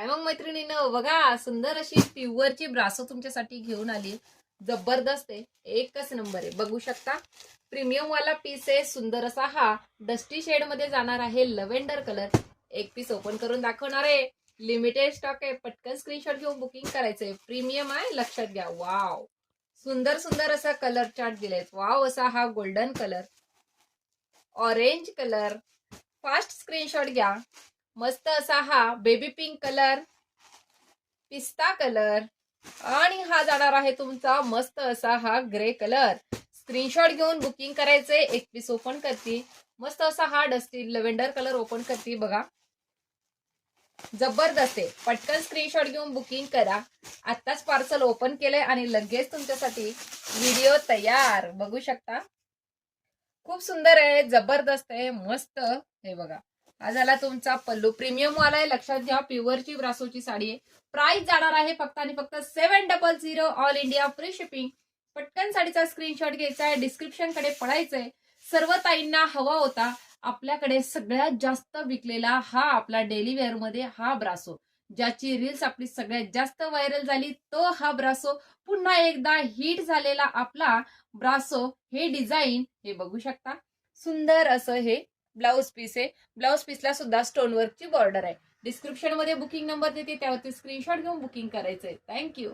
काय मग मैत्रिणीनं बघा, सुंदर अशी प्युअरची ब्रासो तुमच्यासाठी घेऊन आली. जबरदस्त आहे, एकच नंबर आहे. बघू शकता प्रीमियम वाला पीस आहे. सुंदर असा हा डस्टी शेड मध्ये जाणार आहे, लव्हेंडर कलर. एक पीस ओपन करून दाखवणार आहे. लिमिटेड स्टॉक आहे, पटकन स्क्रीनशॉट घेऊन बुकिंग करायचंय. प्रीमियम आहे, लक्षात घ्या. वाव, सुंदर सुंदर असा कलर चार्ट दिलाय. वाव, असा हा golden colour, orange colour. Fast screenshot घ्या. मस्त असा हा बेबी पिंक कलर, पिस्ता कलर, आणि हा जाणार आहे तुमचा मस्त असा हा ग्रे कलर. स्क्रीनशॉट घेऊन बुकिंग करायचंय. एक पीस ओपन करते. मस्त असा हा डस्टी लेव्हेंडर कलर ओपन करते. बघा, जबरदस्त आहे. पटकन स्क्रीनशॉट घेऊन बुकिंग करा. आत्ताच पार्सल ओपन केलंय आणि लगेच तुमच्यासाठी व्हिडिओ तयार. बघू शकता, खूप सुंदर आहे, जबरदस्त आहे, मस्त. हे बघा, हा झाला तुमचा पल्लू. प्रीमियम वाला आहे, लक्षात घ्या. प्युअरची ब्रासोची साडी आहे. प्राइस जाणार आहे फक्त आणि फक्त 700. All India free shipping. पटकन साडीचा स्क्रीनशॉट घ्यायचा आहे. डिस्क्रिप्शन कडे पडायचंय. सर्व ताईंना हवा होता. आपल्याकडे सगळ्यात जास्त विकलेला हा आपला डेली वेअर मध्ये हा ब्रासो, ज्याची रील्स आपली सगळ्यात जास्त व्हायरल झाली, तो हा ब्रासो पुन्हा एकदा हिट झालेला आपला ब्रासो. हे डिझाईन हे बघू शकता. सुंदर असं हे ब्लाउज पीस आहे. ब्लाउज पीसला सुद्धा स्टोन वर्कची बॉर्डर आहे. डिस्क्रिप्शन मध्ये बुकिंग नंबर देते, त्यावरती स्क्रीनशॉट घेऊन बुकिंग करायचंय. थँक्यू.